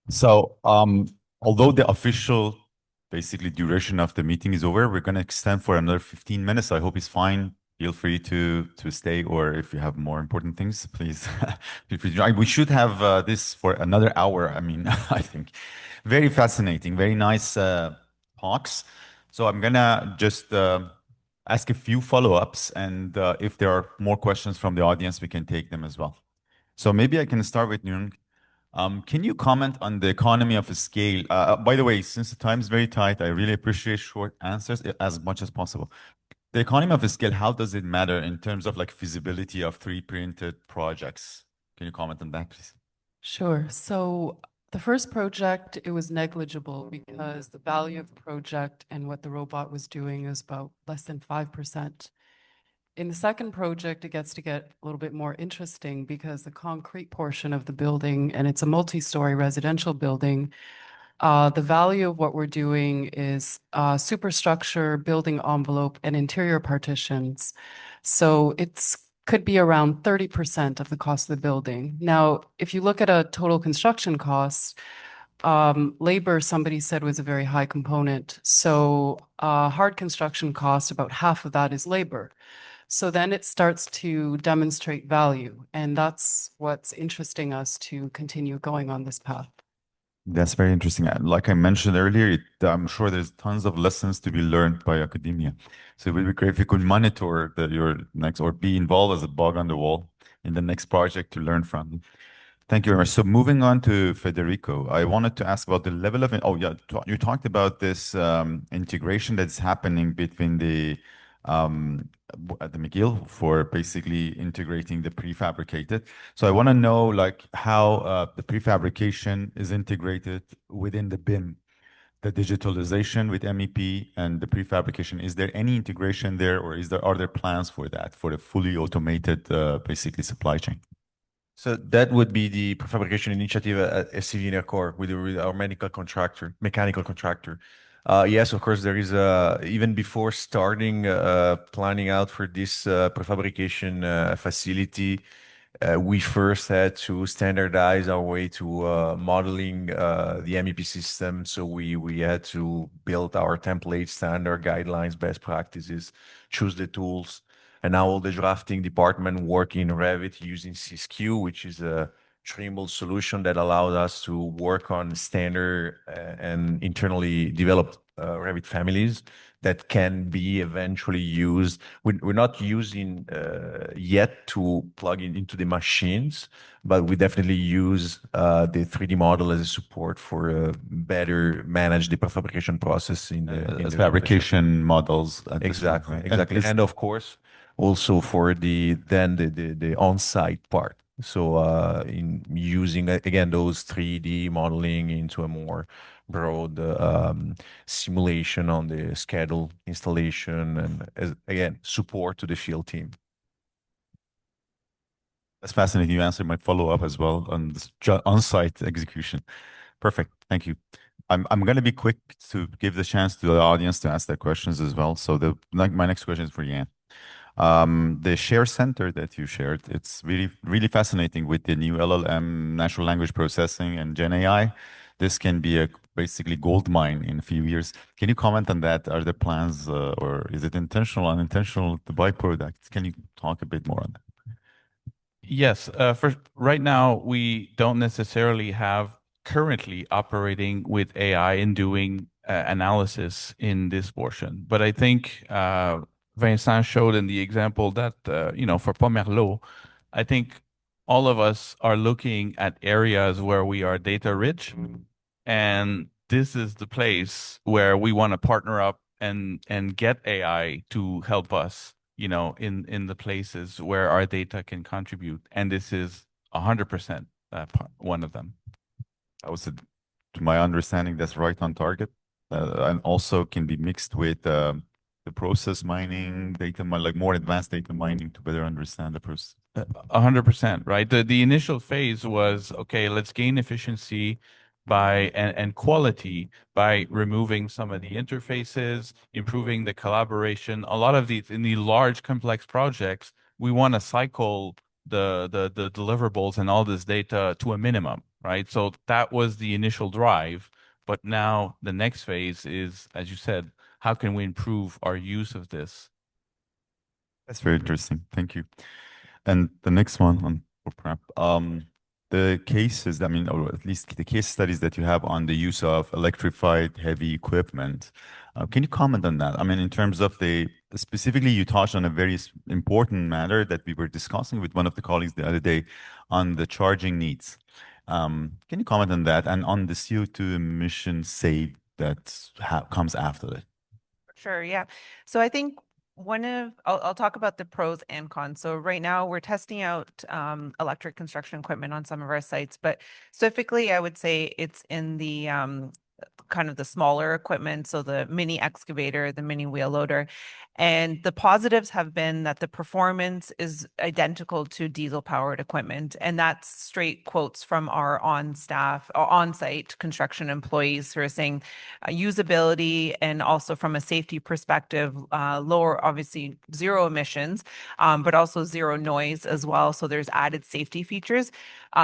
So, although the official basically duration of the meeting is over, we're going to extend for another 15 minutes. I hope it's fine. Feel free to stay, or if you have more important things, please feel free to join. We should have this for another hour. I mean, I think very fascinating, very nice talks. So I'm gonna just ask a few follow-ups, and if there are more questions from the audience, we can take them as well. So maybe I can start with Nung. Can you comment on the economy of scale? By the way, since the time is very tight, I really appreciate short answers as much as possible. The economy of scale, how does it matter in terms of like feasibility of 3D printed projects? Can you comment on that, please? Sure. So the first project, it was negligible because the value of the project and what the robot was doing is about less than 5%. In the second project, it gets to get a little bit more interesting because the concrete portion of the building, and it's a multi-story residential building, the value of what we're doing is superstructure, building envelope, and interior partitions. So it's could be around 30% of the cost of the building. Now, if you look at a total construction cost, labor, somebody said, was a very high component. So hard construction cost, about half of that is labor. So then it starts to demonstrate value, and that's what's interesting us to continue going on this path. That's very interesting. Like I mentioned earlier, I'm sure there's tons of lessons to be learned by academia. So it would be great if you could monitor your next or be involved as a bug on the wall in the next project to learn from. Thank you very much. So moving on to Federico, I wanted to ask about the level of, oh yeah, you talked about this integration that's happening between the McGill for basically integrating the prefabricated. So I want to know like how the prefabrication is integrated within the BIM, the digitalization with MEP and the prefabrication. Is there any integration there, or are there plans for that for the fully automated basically supply chain? So that would be the prefabrication initiative at SCV Core with our mechanical contractor. Yes, of course, there is even before starting planning out for this prefabrication facility, we first had to standardize our way to modeling the MEP system. So we had to build our template, standard guidelines, best practices, choose the tools. And now all the drafting department work in Revit using SysQ, which is a Trimble solution that allows us to work on standard and internally developed Revit families that can be eventually used. We're not using yet to plug it into the machines, but we definitely use the 3D model as a support for better manage the prefabrication process in As the fabrication models at this point, exactly, right? exactly. And of course, also for the on-site part. So in using again those 3D modeling into a more broad simulation on the schedule installation and again support to the field team. That's fascinating. You answered my follow-up as well on this on-site execution. Perfect. Thank you. I'm going to be quick to give the chance to the audience to ask their questions as well. So my next question is for Yan. The share center that you shared, it's really fascinating with the new LLM, natural language processing, and Gen AI. This can be a basically gold mine in a few years. Can you comment on that? Are there plans, or is it intentional, unintentional, to buy products? Can you talk a bit more on that? Yes, for right now, we don't necessarily have currently operating with AI and doing analysis in this portion. But I think Vincent showed in the example that, for Pomerleau, I think all of us are looking at areas where we are data rich. And this is the place where we want to partner up and get AI to help us, in the places where our data can contribute. And this is 100% one of them. I would say, to my understanding, that's right on target, and also can be mixed with the process mining, like more advanced data mining to better understand the process. 100%, right? The initial phase was, okay, let's gain efficiency and quality by removing some of the interfaces, improving the collaboration. A lot of these in the large complex projects, we want to cycle the deliverables and all this data to a minimum, right? So that was the initial drive. But now the next phase is, as you said, how can we improve our use of this? That's very interesting. Thank you. And the next one on for prep, the cases, I mean, or at least the case studies that you have on the use of electrified heavy equipment. Can you comment on that? I mean, in terms of specifically, you touched on a very important matter that we were discussing with one of the colleagues the other day on the charging needs. Can you comment on that and on the CO2 emission save that comes after it? Sure, yeah. So I think I'll talk about the pros and cons. So right now we're testing out electric construction equipment on some of our sites, but specifically I would say it's in the kind of the smaller equipment, so the mini excavator, the mini wheel loader. And the positives have been that the performance is identical to diesel powered equipment. And that's straight quotes from our on-site construction employees who are saying usability and also from a safety perspective, lower, obviously zero emissions, but also zero noise as well. So there's added safety features.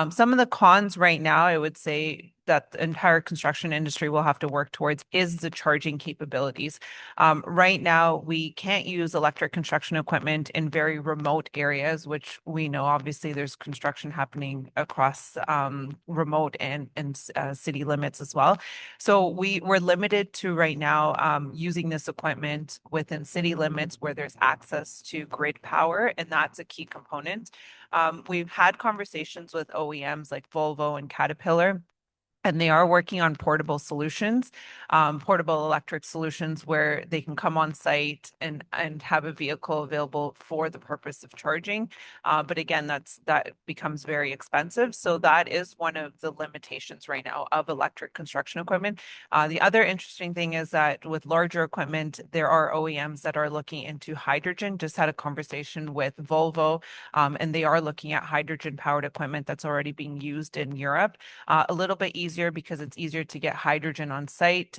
Some of the cons right now, I would say, that the entire construction industry will have to work towards is the charging capabilities. Right now, we can't use electric construction equipment in very remote areas, which we know obviously there's construction happening across remote and city limits as well. So we're limited to right now using this equipment within city limits where there's access to grid power, and that's a key component. We've had conversations with OEMs like Volvo and Caterpillar, and they are working on portable solutions, portable electric solutions where they can come on site and have a vehicle available for the purpose of charging. But again, that becomes very expensive. So that is one of the limitations right now of electric construction equipment. The other interesting thing is that with larger equipment, there are OEMs that are looking into hydrogen. Just had a conversation with Volvo, and they are looking at hydrogen powered equipment that's already being used in Europe. A little bit easier because it's easier to get hydrogen on site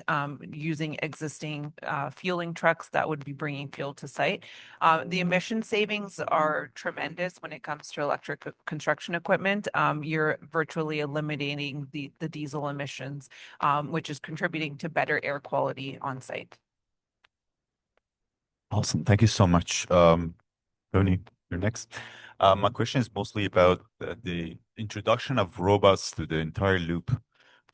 using existing fueling trucks that would be bringing fuel to site. The emission savings are tremendous when it comes to electric construction equipment. You're virtually eliminating the diesel emissions, which is contributing to better air quality on site. Awesome. Thank you so much. Tony, you're next. My question is mostly about the introduction of robots to the entire loop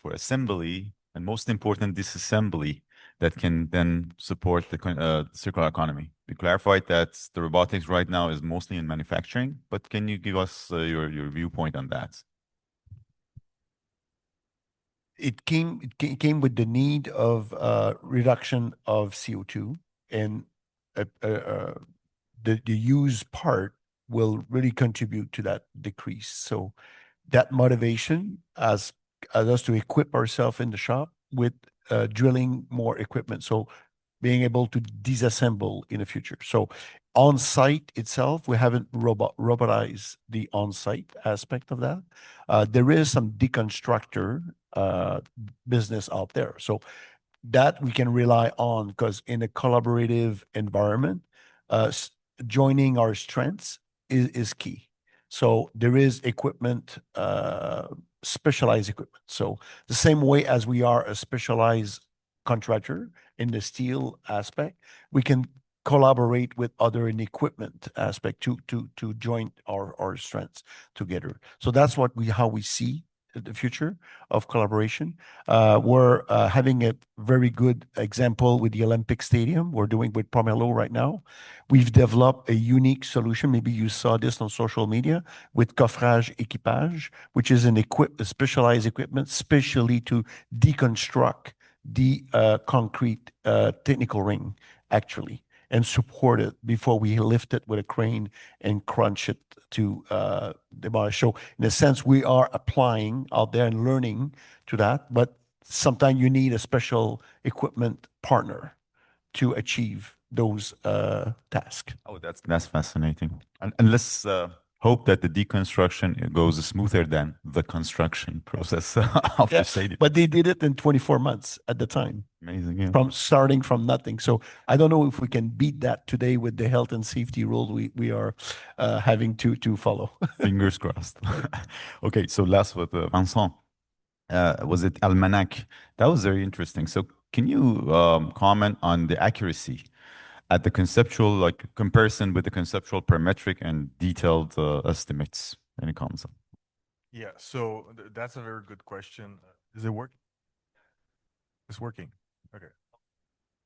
for assembly and most important, disassembly that can then support the circular economy. You clarified that the robotics right now is mostly in manufacturing, but can you give us your viewpoint on that? It came with the need of reduction of CO2, and the use part will really contribute to that decrease. So that motivation as us to equip ourselves in the shop with drilling more equipment. So being able to disassemble in the future. So on site itself, we haven't robotized the on site aspect of that. There is some deconstructor business out there. So that we can rely on because in a collaborative environment, joining our strengths is key. So there is equipment, specialized equipment. So the same way as we are a specialized contractor in the steel aspect, we can collaborate with other in equipment aspect to join our strengths together. So that's how we see the future of collaboration. We're having a very good example with the Olympic Stadium. We're doing with Pomelo right now. We've developed a unique solution. Maybe you saw this on social media with Coffrage Équipage, which is a specialized equipment, specially to deconstruct the concrete technical ring, actually, and support it before we lift it with a crane and crunch it to demolish. So in a sense, we are applying out there and learning to that, but sometimes you need a special equipment partner to achieve those tasks. Oh, that's fascinating. And let's hope that the deconstruction goes smoother than the construction process of the stadium. But they did it in 24 months at the time. Amazing, yeah. From starting from nothing. So I don't know if we can beat that today with the health and safety rules we are having to follow. Fingers crossed. Okay, so last with Vincent. was it Almanac? That was very interesting. So can you comment on the accuracy at the conceptual, like comparison with the conceptual parametric and detailed estimates? Any comments? Yeah, so that's a very good question. Is it working? It's working. Okay.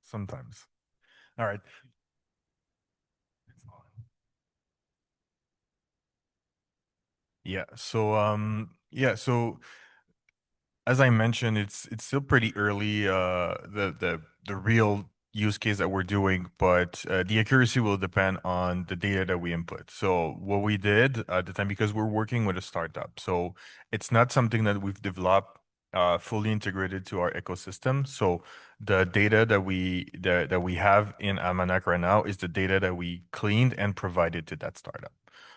Sometimes. All right. So as I mentioned, it's still pretty early, the real use case that we're doing, but the accuracy will depend on the data that we input. So what we did at the time, because we're working with a startup, so it's not something that we've developed fully integrated to our ecosystem. So the data that we have in Almanac right now is the data that we cleaned and provided to that startup.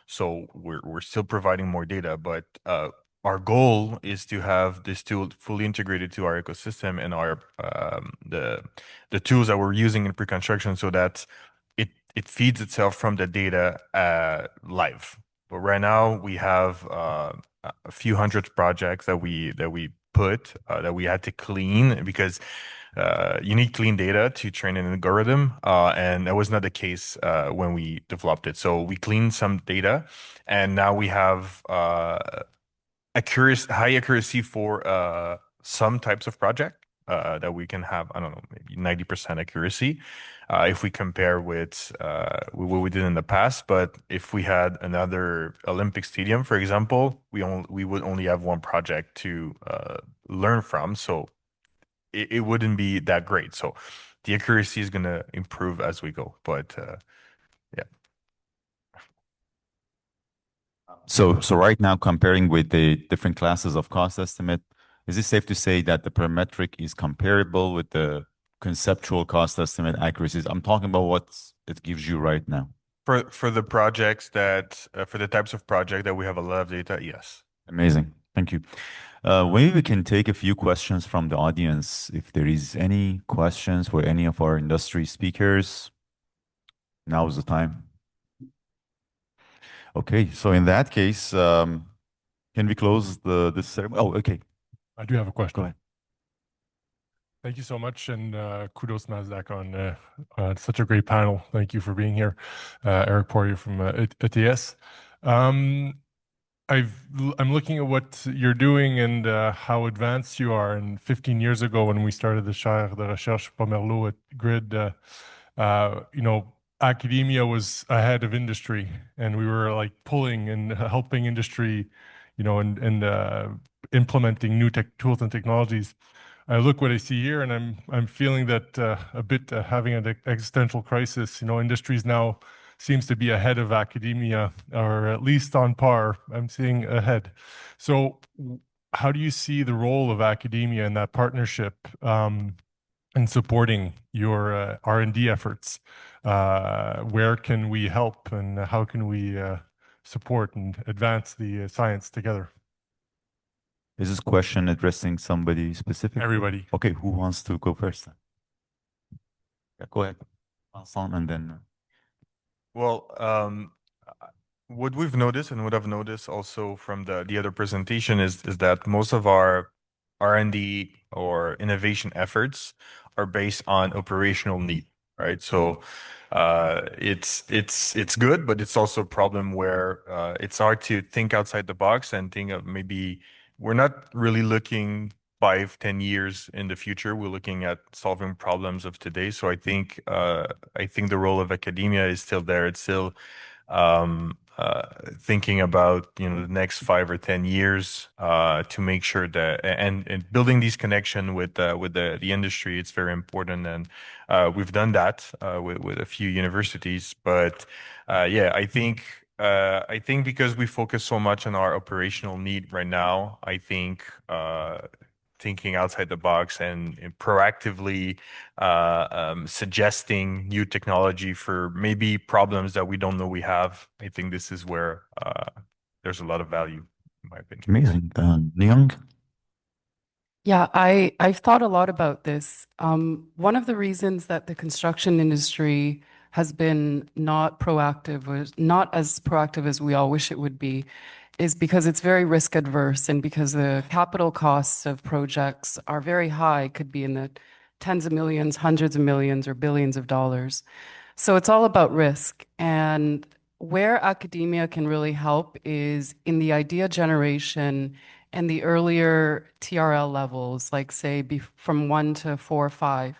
So we're still providing more data, but our goal is to have this tool fully integrated to our ecosystem and our the tools that we're using in pre-construction, so that it feeds itself from the data live. But right now we have a few hundred projects that we put that we had to clean, because you need clean data to train an algorithm, and that was not the case when we developed it. So we cleaned some data, and now we have high accuracy for some types of project that we can have, I don't know, maybe 90% accuracy if we compare with what we did in the past. But if we had another Olympic stadium, for example, we would only have one project to learn from, so it wouldn't be that great. So the accuracy is going to improve as we go, but yeah. So right now, comparing with the different classes of cost estimate, is it safe to say that the parametric is comparable with the conceptual cost estimate accuracies? I'm talking about what it gives you right now. For the projects that for the types of project that we have a lot of data, yes. Amazing. Thank you. Maybe we can take a few questions from the audience. If there is any questions for any of our industry speakers, now is the time. Okay, so in that case, can we close this ceremony? Oh, okay. I do have a question. Go ahead. Thank you so much, and kudos Nasdaq on such a great panel. Thank you for being here, Eric Poirier from ETS. I'm looking at what you're doing and how advanced you are. And 15 years ago, when we started the Chaire de Recherche Pomerleau at GRID, academia was ahead of industry, and we were like pulling and helping industry, and implementing new tools and technologies. I look what I see here, and I'm feeling that a bit having an existential crisis. Industries now seems to be ahead of academia, or at least on par. I'm seeing ahead. So, how do you see the role of academia in that partnership in supporting your R&D efforts? Where can we help, and how can we support and advance the science together? Is this question addressing somebody specific? Everybody. Okay, who wants to go first? Yeah, go ahead. Vincent, and then. Well, what we've noticed and what I've noticed also from the other presentation is that most of our R&D or innovation efforts are based on operational need, right? So it's good, but it's also a problem where it's hard to think outside the box and think of maybe we're not really looking 5-10 years in the future. We're looking at solving problems of today. So I think the role of academia is still there. It's still thinking about the next 5 or 10 years to make sure that and building these connection with the industry. It's very important, and we've done that with a few universities. But yeah, I think because we focus so much on our operational need right now, I think thinking outside the box and proactively suggesting new technology for maybe problems that we don't know we have. I think this is where there's a lot of value, in my opinion. Amazing. Leung? Yeah, I've thought a lot about this. One of the reasons that the construction industry has been not proactive, or not as proactive as we all wish it would be, is because it's very risk adverse and because the capital costs of projects are very high, could be in the tens of millions, hundreds of millions, or billions of dollars. So it's all about risk. And where academia can really help is in the idea generation and the earlier TRL levels, like say from 1 to 4 or 5.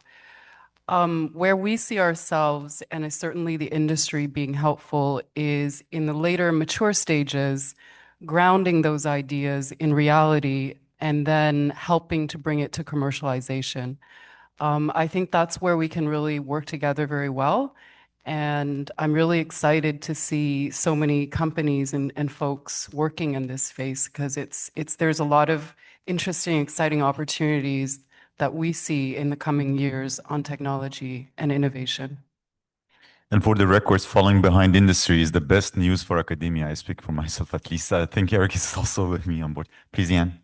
Where we see ourselves, and is certainly the industry being helpful, is in the later mature stages, grounding those ideas in reality and then helping to bring it to commercialization. I think that's where we can really work together very well. And I'm really excited to see so many companies and folks working in this space because there's a lot of interesting, exciting opportunities that we see in the coming years on technology and innovation. And for the records, falling behind industry is the best news for academia. I speak for myself at least. I think Eric is also with me on board. Please, Ian.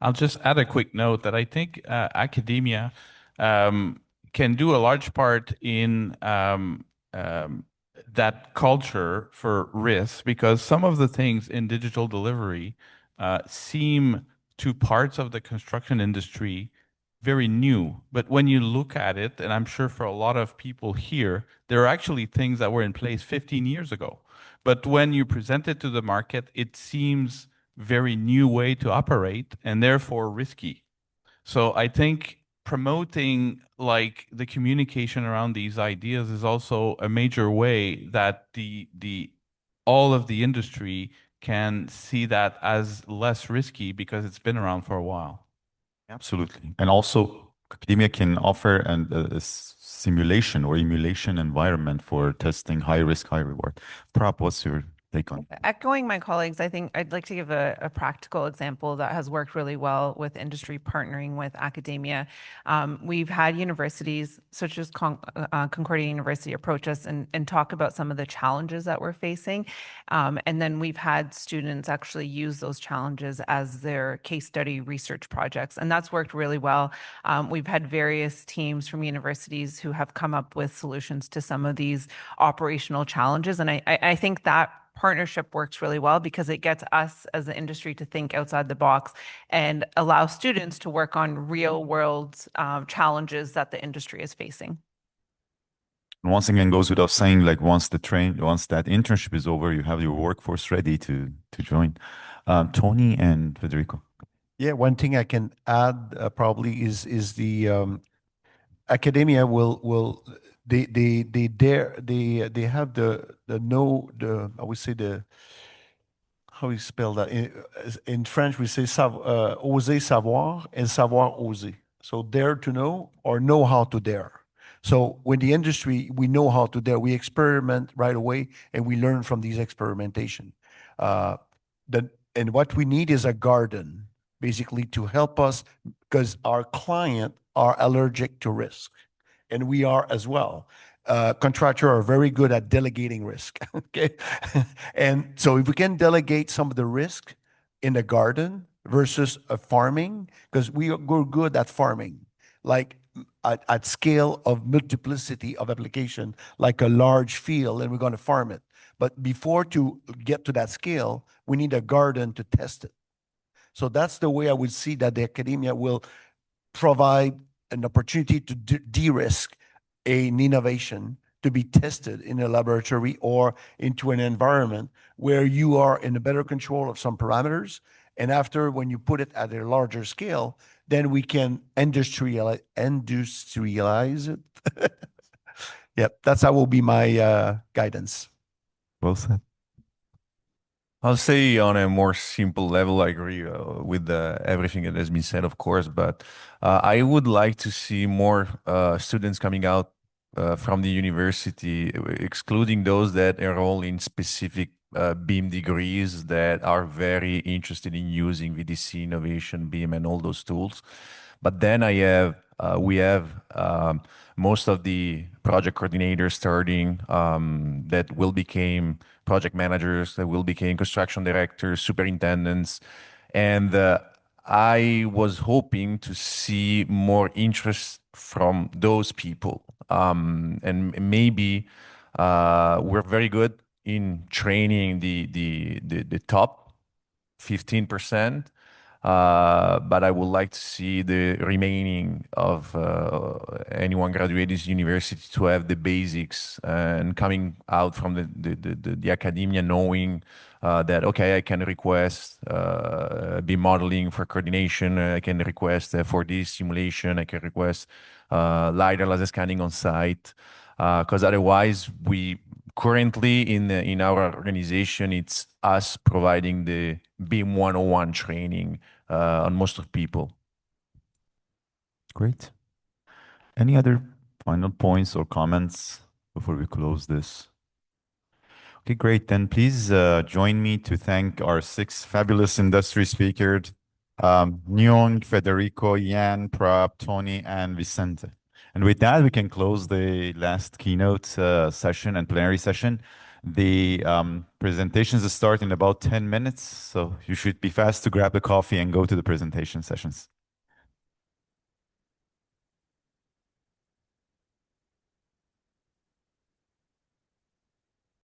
I'll just add a quick note that I think academia can do a large part in that culture for risk, because some of the things in digital delivery seem to parts of the construction industry very new. But when you look at it, and I'm sure for a lot of people here, there are actually things that were in place 15 years ago. But when you present it to the market, it seems very new way to operate and therefore risky. So I think promoting like the communication around these ideas is also a major way that the all of the industry can see that as less risky because it's been around for a while. Absolutely. And also, academia can offer a simulation or emulation environment for testing high risk, high reward. Prab, what's your take on it? Echoing my colleagues, I think I'd like to give a practical example that has worked really well with industry partnering with academia. We've had universities such as Concordia University approach us and talk about some of the challenges that we're facing. And then we've had students actually use those challenges as their case study research projects. And that's worked really well. We've had various teams from universities who have come up with solutions to some of these operational challenges. And I think that partnership works really well because it gets us as the industry to think outside the box and allow students to work on real world challenges that the industry is facing. And once again, goes without saying, like once that internship is over, you have your workforce ready to join. Tony and Federico. Yeah, one thing I can add probably is the academia will they have I would say how you spell that in French we say oser savoir and savoir oser. So dare to know or know how to dare. So when the industry we know how to dare, we experiment right away and we learn from these experimentation. And what we need is a garden basically to help us because our client are allergic to risk and we are as well. Contractors are very good at delegating risk. Okay. And so if we can delegate some of the risk in the garden versus farming, because we're good at farming, like at scale of multiplicity of application, like a large field, and we're going to farm it. But before to get to that scale, we need a garden to test it. So that's the way I would see that the academia will provide an opportunity to de-risk an innovation to be tested in a laboratory or into an environment where you are in a better control of some parameters. And after, when you put it at a larger scale, then we can industrialize it. Yep, that's how will be my guidance. Well said. I'll say on a more simple level, I agree with everything that has been said, of course, but I would like to see more students coming out from the university, excluding those that enroll in specific BEAM degrees that are very interested in using VDC, innovation, BEAM, and all those tools. But then we have most of the project coordinators starting that will become project managers, that will become construction directors, superintendents. And I was hoping to see more interest from those people. And maybe we're very good in training the top 15%. But I would like to see the remaining of anyone graduating this university to have the basics and coming out from the academia knowing that, okay, I can request be modeling for coordination, I can request 4D simulation, I can request LiDAR laser scanning on site. Because otherwise, we currently in our organization, it's us providing the BIM 101 training on most of people. Great. Any other final points or comments before we close this? Okay, great. Then please join me to thank our 6 fabulous industry speakers, Nyong, Federico, Yan, Prab, Tony, and Vicente. And with that, we can close the last keynote session and plenary session. The presentations start in about 10 minutes, so you should be fast to grab the coffee and go to the presentation sessions.